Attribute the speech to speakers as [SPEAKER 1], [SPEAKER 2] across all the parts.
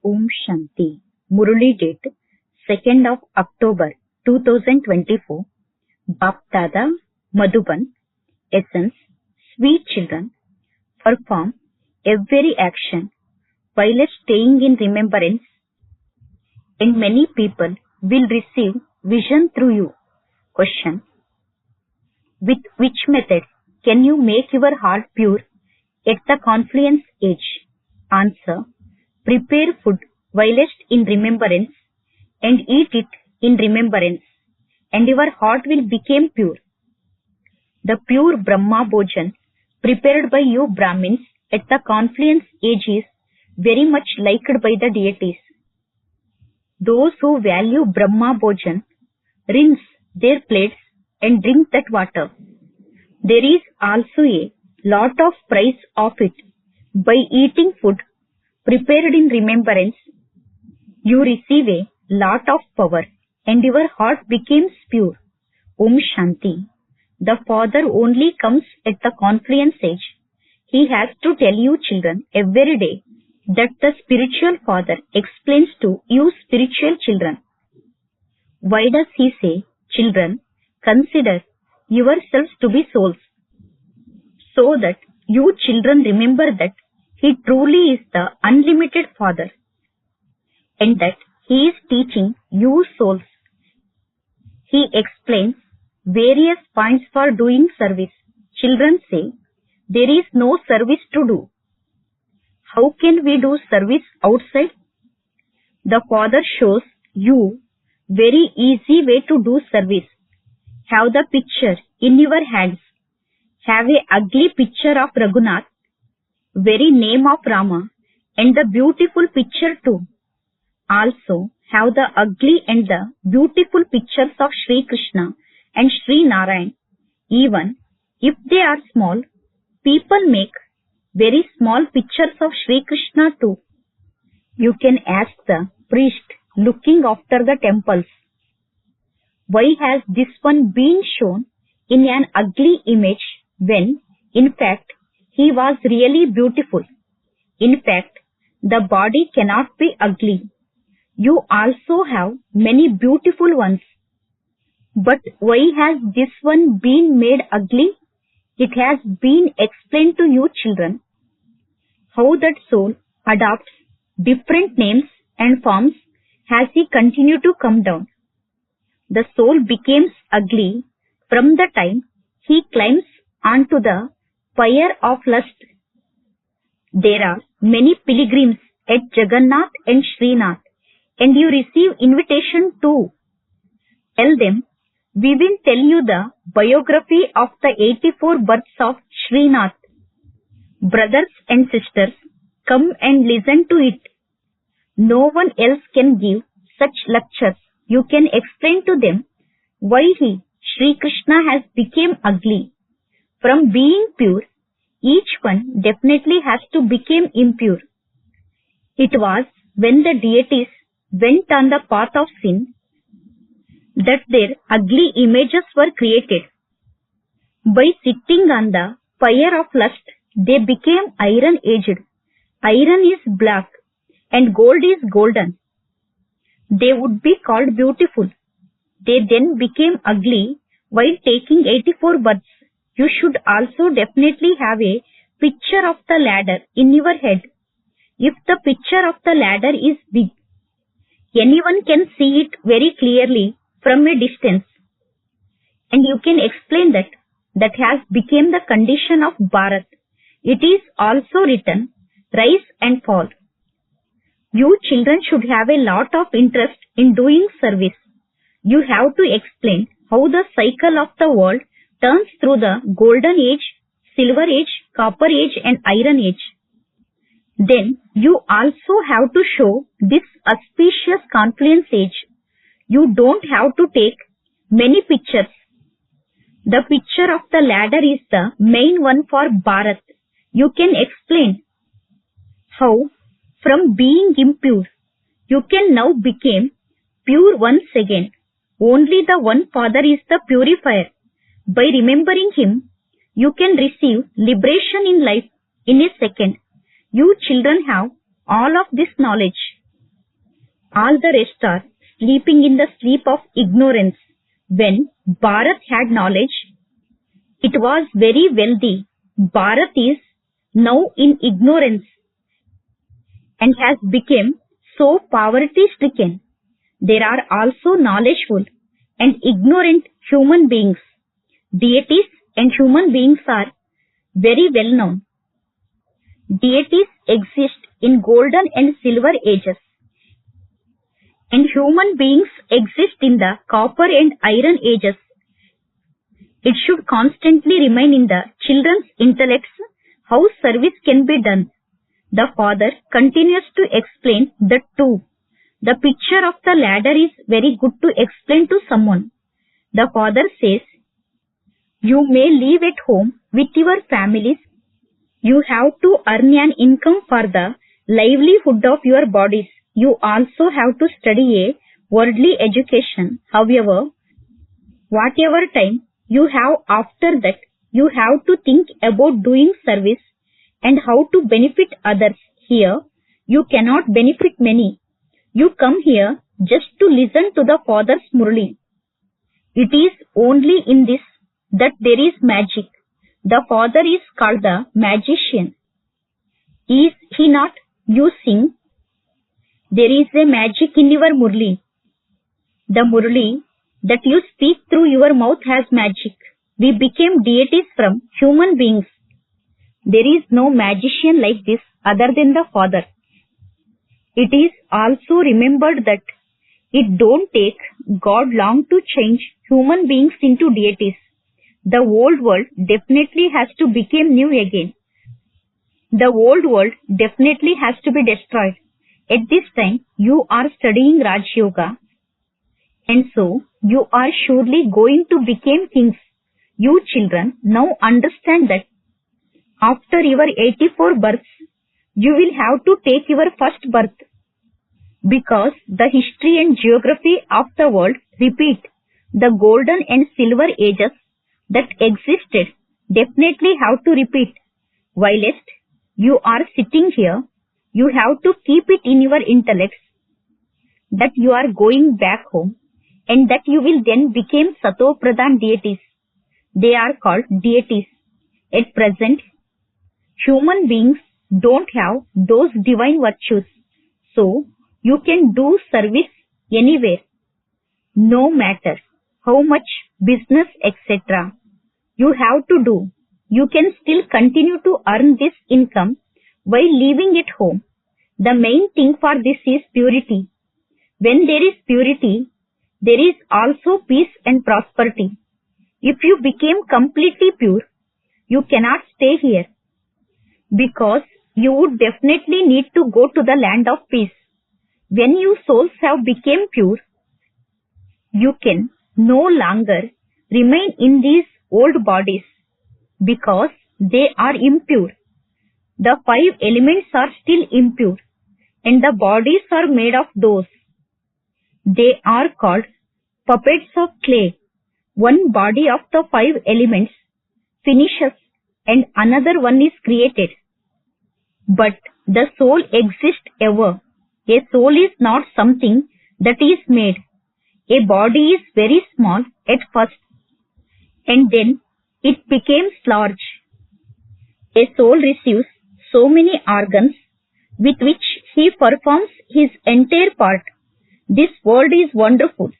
[SPEAKER 1] Om Shanti. Murli date 2nd of October 2024. Bap Dada, Madhuban. Essence: sweet children, perform every action while staying in remembrance, and many people will receive vision through you. Question: with which method can you make your heart pure at the confluence age? Answer: prepare food whilst in remembrance and eat it in remembrance, and your heart will become pure. The pure Brahma Bhojan prepared by you Brahmins at the confluence age is very much liked by the deities. Those who value Brahma Bhojan rinse their plates and drink that water. There is also a lot of price of it. By eating food prepared in remembrance, you receive a lot of power and your heart becomes pure. Om Shanti. The Father only comes at the confluence age. He has to tell you children every day that the spiritual Father explains to you spiritual children. Why does he say, children, consider yourselves to be souls? So that you children remember that he truly is the unlimited Father and that he is teaching you souls. He explains various points for doing service. Children say, there is no service to do. How can we do service outside? The Father shows you very easy way to do service. Have the picture in your hands. Have a ugly picture of Raghunath, very name of Rama, and the beautiful picture too. Also have the ugly and the beautiful pictures of Sri Krishna and Sri Narayan. Even if they are small, people make very small pictures of Sri Krishna too. You can ask the priest looking after the temples, why has this one been shown in an ugly image when, in fact, he was really beautiful? In fact, the body cannot be ugly. You also have many beautiful ones. But why has this one been made ugly? It has been explained to you children. How that soul adopts different names and forms as he continued to come down. The soul becomes ugly from the time he climbs onto the pyre of lust. There are many pilgrims at Jagannath and Srinath, and you receive invitation too. Tell them, we will tell you the biography of the 84 births of Srinath. Brothers and sisters, come and listen to it. No one else can give such lectures. You can explain to them why he, Sri Krishna, has become ugly. From being pure, each one definitely has to become impure. It was when the deities went on the path of sin that their ugly images were created. By sitting on the pyre of lust, they became iron-aged. Iron is black and gold is golden. They would be called beautiful. They then became ugly while taking 84 births. You should also definitely have a picture of the ladder in your head. If the picture of the ladder is big, anyone can see it very clearly from a distance. And you can explain that has become the condition of Bharat. It is also written, rise and fall. You children should have a lot of interest in doing service. You have to explain how the cycle of the world turns through the golden age, silver age, copper age and iron age. Then you also have to show this auspicious confluence age. You don't have to take many pictures. The picture of the ladder is the main one for Bharat. You can explain how from being impure, you can now become pure once again. Only the one Father is the purifier. By remembering him, you can receive liberation in life in a second. You children have all of this knowledge. All the rest are sleeping in the sleep of ignorance. When Bharat had knowledge, it was very wealthy. Bharat is now in ignorance and has become so poverty-stricken. There are also knowledgeful and ignorant human beings. Deities and human beings are very well known. Deities exist in golden and silver ages, and human beings exist in the copper and iron ages. It should constantly remain in the children's intellects how service can be done. The father continues to explain the two. The picture of the ladder is very good to explain to someone. The father says, you may live at home with your families. You have to earn an income for the livelihood of your bodies. You also have to study a worldly education. However, whatever time you have after that, you have to think about doing service and how to benefit others. Here, you cannot benefit many. You come here just to listen to the father's Murli. It is only in this that there is magic. The father is called the magician. Is he not? You sing. There is a magic in your Murli. The Murli that you speak through your mouth has magic. We became deities from human beings. There is no magician like this other than the Father. It is also remembered that it don't take God long to change human beings into deities. The old world definitely has to become new again. The old world definitely has to be destroyed. At this time, you are studying Raj Yoga, and so you are surely going to become kings. You children now understand that after your 84 births, you will have to take your first birth, because the history and geography of the world repeat. The golden and silver ages that existed definitely have to repeat. Whilst you are sitting here, you have to keep it in your intellects that you are going back home and that you will then become Sato Pradhan deities. They are called deities. At present, human beings don't have those divine virtues, so you can do service anywhere, no matter how much business, etc. you have to do. You can still continue to earn this income while living at home. The main thing for this is purity. When there is purity, there is also peace and prosperity. If you became completely pure, you cannot stay here, because you would definitely need to go to the land of peace. When you souls have become pure, you can no longer remain in these old bodies, because they are impure. The 5 elements are still impure, and the bodies are made of those. They are called puppets of clay. One body of the 5 elements finishes and another one is created. But the soul exists ever. A soul is not something that is made. A body is very small at first, and then it becomes large. A soul receives so many organs with which he performs his entire part. This world is wonderful.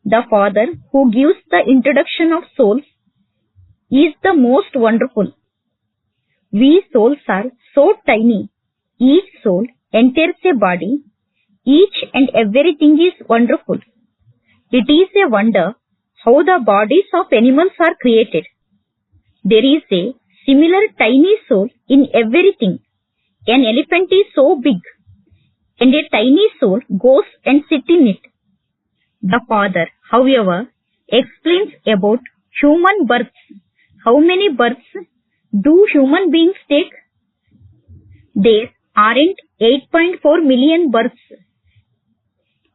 [SPEAKER 1] The Father who gives the introduction of souls is the most wonderful. We souls are so tiny. Each soul enters a body. Each and everything is wonderful. It is a wonder how the bodies of animals are created. There is a similar tiny soul in everything. An elephant is so big, and a tiny soul goes and sits in it. The Father, however, explains about human births. How many births do human beings take? There aren't 8.4 million births.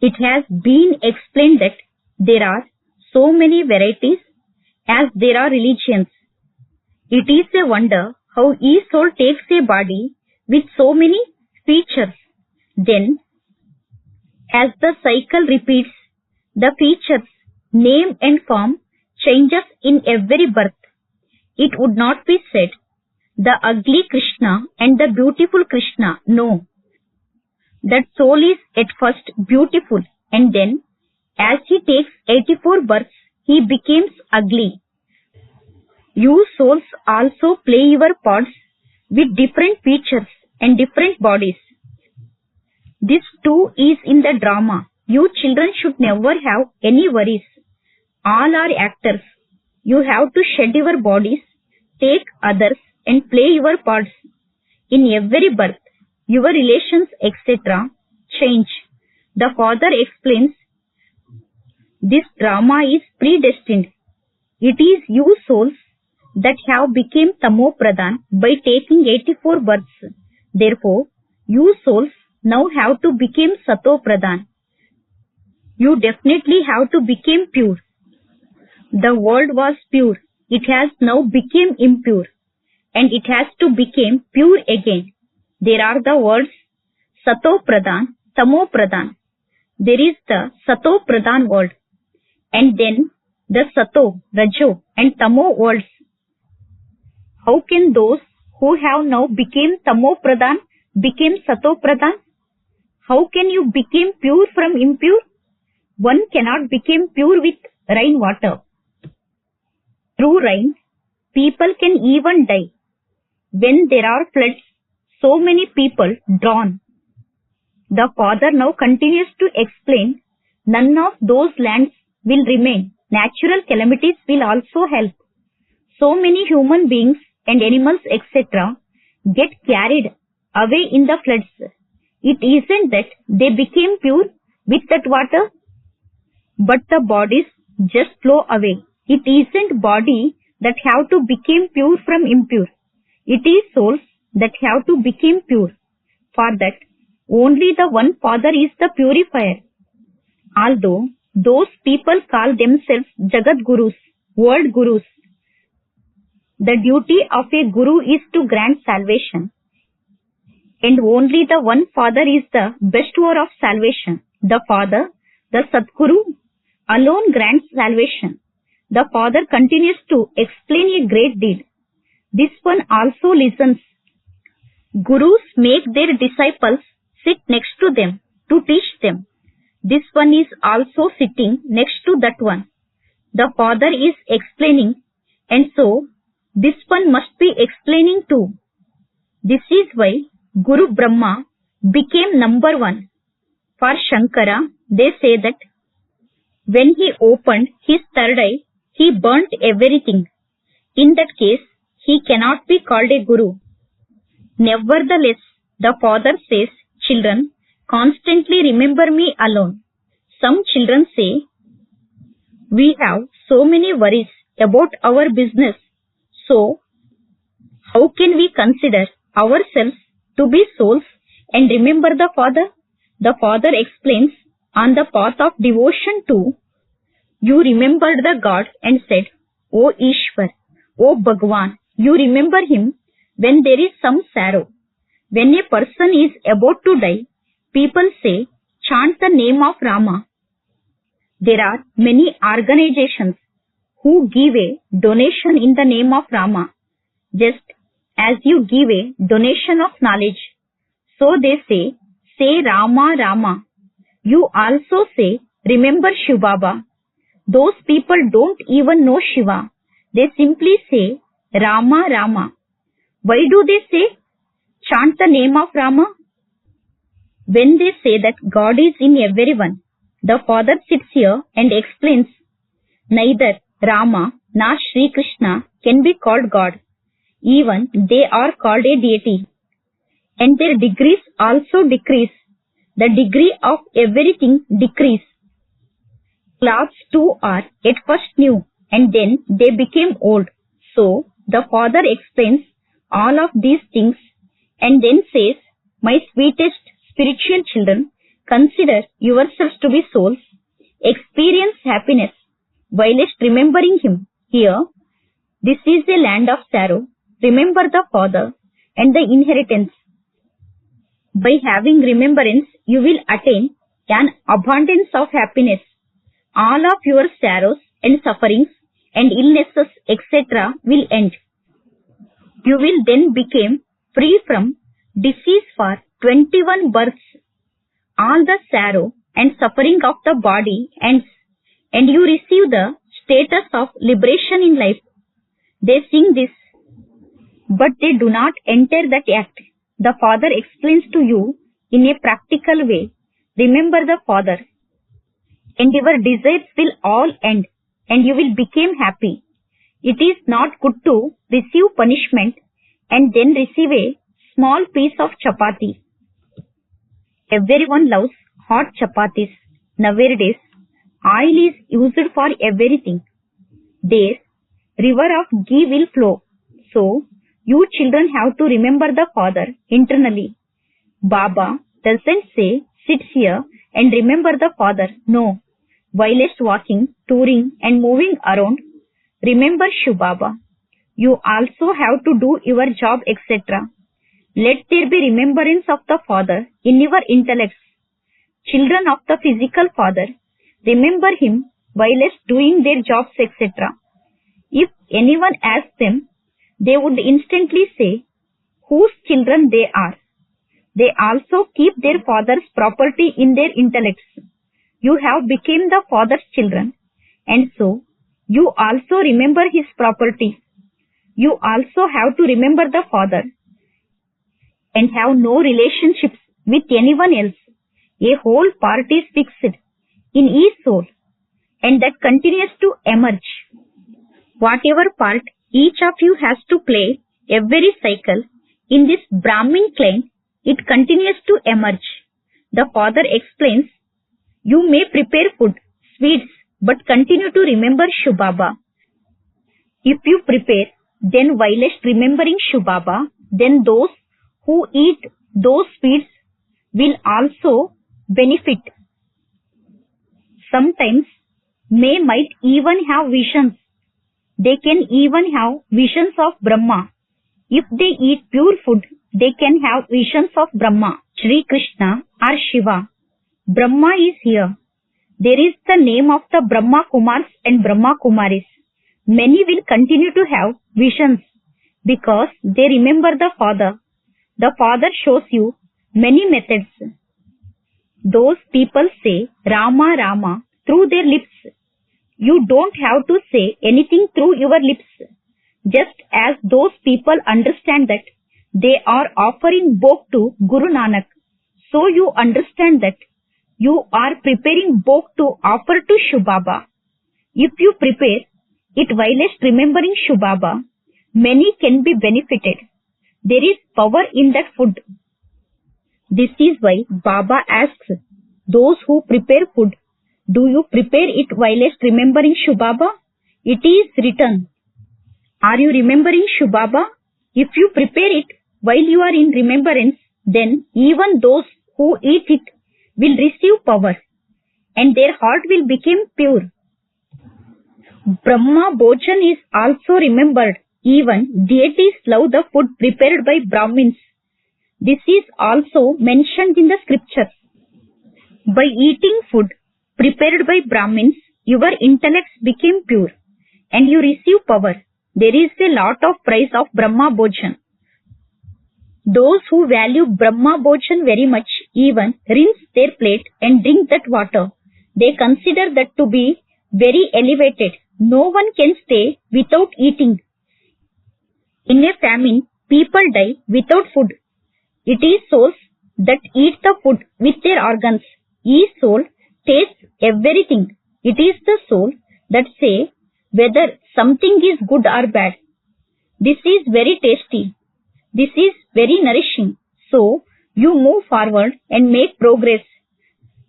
[SPEAKER 1] It has been explained that there are so many varieties as there are religions. It is a wonder how each soul takes a body with so many features. Then, As the cycle repeats, the features, name and form changes in every birth. It would not be said, the ugly Krishna and the beautiful Krishna. No. That soul is at first beautiful, and then, as he takes 84 births, he becomes ugly. You souls also play your parts with different features and different bodies. This too is in the drama. You children should never have any worries. All are actors. You have to shed your bodies, take others, and play your parts. In every birth, your relations, etc. change. The father explains, this drama is predestined. It is you souls that have become Tamo Pradhan by taking 84 births. Therefore, you souls now have to become Sato Pradhan. You definitely have to become pure. The world was pure. It has now become impure. And it has to become pure again. There are the words Sato Pradhan, Tamo Pradhan. There is the Sato Pradhan world. And then the Sato, Rajo and Tamo worlds. How can those who have now become Tamo Pradhan become Sato Pradhan? How can you become pure from impure? One cannot become pure with rainwater. Through rain, people can even die. When there are floods, so many people drown. The father now continues to explain, none of those lands will remain. Natural calamities will also help. So many human beings and animals, etc. get carried away in the floods. It isn't that they became pure with that water, but the bodies just flow away. It isn't body that have to become pure from impure. It is souls that have to become pure. For that, only the one Father is the purifier. Although those people call themselves Jagat Gurus, world Gurus, the duty of a Guru is to grant salvation. And only the one Father is the bestower of salvation. The Father, the Satguru, alone grants salvation. The Father continues to explain a great deed. This one also listens. Gurus make their disciples sit next to them to teach them. This one is also sitting next to that one. The Father is explaining, and so this one must be explaining too. This is why Guru Brahma became number one. For Shankara, they say that when he opened his third eye, he burnt everything. In that case, he cannot be called a Guru. Nevertheless, the Father says, children, constantly remember me alone. Some children say, we have so many worries about our business. So, how can we consider ourselves to be souls and remember the Father? The Father explains, on the path of devotion too, you remembered the God and said, O Ishwar, O Bhagwan, you remember him when there is some sorrow. When a person is about to die, people say, chant the name of Rama. There are many organizations who give a donation in the name of Rama, just as you give a donation of knowledge. So they say Rama, Rama. You also say, remember Shiva Baba. Those people don't even know Shiva. They simply say, Rama, Rama. Why do they say, chant the name of Rama? When they say that God is in everyone, the Father sits here and explains, neither Rama nor Sri Krishna can be called God. Even they are called a deity. And their degrees also decrease. The degree of everything decrease. Clothes too are at first new and then they became old. So the Father explains all of these things and then says, my sweetest spiritual children, consider yourselves to be souls, experience happiness whilst remembering him. Here, this is a land of sorrow. Remember the Father and the inheritance. By having remembrance, you will attain an abundance of happiness. All of your sorrows and sufferings and illnesses, etc. will end. You will then become free from disease for 21 births. All the sorrow and suffering of the body ends, and you receive the status of liberation in life. They sing this, but they do not enter that act. The Father explains to you in a practical way. Remember the Father, and your desires will all end, and you will become happy. It is not good to receive punishment and then receive a small piece of chapati. Everyone loves hot chapatis. Nowadays, oil is used for everything. There, river of ghee will flow. So, you children have to remember the Father internally. Baba doesn't say, sit here and remember the Father. No. Whilst walking, touring and moving around, remember Shiv Baba. You also have to do your job, etc. Let there be remembrance of the Father in your intellects. Children of the physical Father, remember Him whilst doing their jobs, etc. If anyone asks them, they would instantly say whose children they are. They also keep their father's property in their intellects. You have become the Father's children, and so you also remember His property. You also have to remember the Father and have no relationships with anyone else. A whole part is fixed in each soul, and that continues to emerge. Whatever part each of you has to play every cycle in this Brahmin clan, it continues to emerge. The Father explains, you may prepare food, sweets, but continue to remember Shiv Baba. If you prepare, then whilst remembering Shiv Baba, then those who eat those sweets will also benefit. Sometimes they might even have visions. They can even have visions of Brahma. If they eat pure food, they can have visions of Brahma, Shri Krishna or Shiva. Brahma is here. There is the name of the Brahma Kumars and Brahma Kumaris. Many will continue to have visions because they remember the Father. The Father shows you many methods. Those people say Rama Rama through their lips. You don't have to say anything through your lips. Just as those people understand that they are offering bhog to Guru Nanak, so you understand that you are preparing bhog to offer to Shiv Baba. If you prepare it whilst remembering Shiv Baba, many can be benefited. There is power in that food. This is why Baba asks those who prepare food, do you prepare it whilst remembering Shiv Baba? It is written. Are you remembering Shiv Baba? If you prepare it while you are in remembrance, then even those who eat it will receive power and their heart will become pure. Brahma Bhojan is also remembered. Even deities love the food prepared by Brahmins. This is also mentioned in the scriptures. By eating food prepared by Brahmins, your intellects became pure and you receive power. There is a lot of price of Brahma Bhojan. Those who value Brahma Bhojan very much even rinse their plate and drink that water. They consider that to be very elevated. No one can stay without eating. In a famine, people die without food. It is souls that eat the food with their organs. Each soul tastes everything. It is the soul that say whether something is good or bad. This is very tasty. This is very nourishing. So, you move forward and make progress.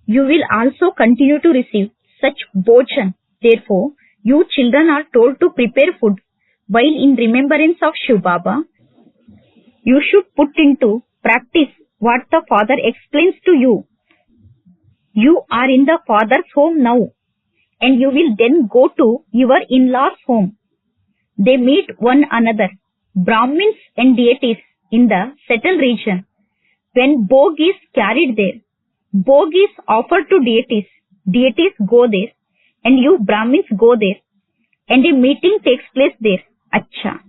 [SPEAKER 1] You will also continue to receive such bhojan. Therefore, you children are told to prepare food while in remembrance of Shiv Baba. You should put into practice what the Father explains to you. You are in the Father's home now, and you will then go to your in-laws' home. They meet one another, Brahmins and deities in the settled region. When bhog is carried there, Bhog is offered to deities. Deities go there, and you Brahmins go there, and a meeting takes place there. Acha.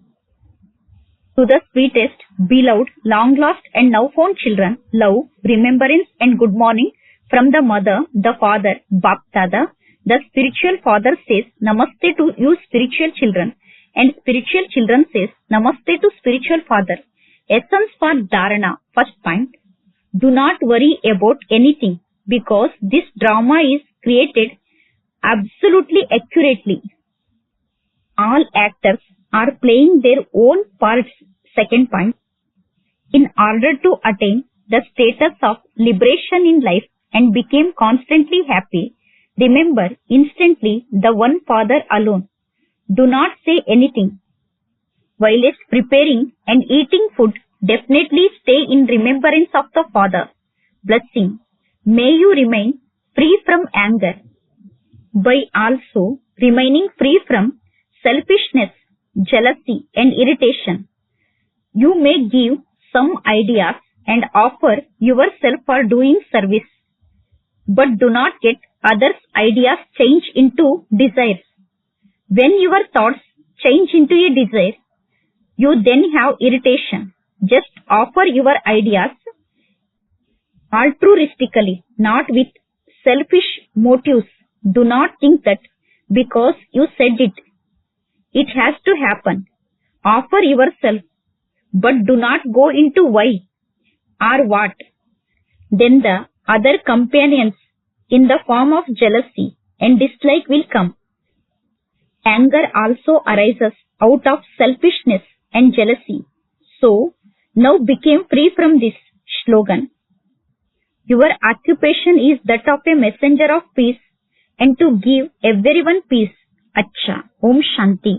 [SPEAKER 1] To the sweetest, beloved, long lost and now found children, love, remembrance and good morning from the mother, the father, Bap Dada. The spiritual father says Namaste to you spiritual children, and spiritual children says Namaste to spiritual father. Essence for Dharana. First point. Do not worry about anything because this drama is created absolutely accurately. All actors are playing their own parts. Second point. In order to attain the status of liberation in life and become constantly happy, remember instantly the one Father alone. Do not say anything. Whilst preparing and eating food, definitely stay in remembrance of the Father. Blessing. May you remain free from anger by also remaining free from selfishness, jealousy and irritation. You may give some ideas and offer yourself for doing service, but do not get others' ideas change into desires. When your thoughts change into a desire, you then have irritation. Just offer your ideas altruistically, not with selfish motives. Do not think that because you said it, it has to happen. Offer yourself, but do not go into why or what. Then the other companions in the form of jealousy and dislike will come. Anger also arises out of selfishness and jealousy. So, now became free from this slogan. Your occupation is that of a messenger of peace and to give everyone peace. Acha. Om Shanti.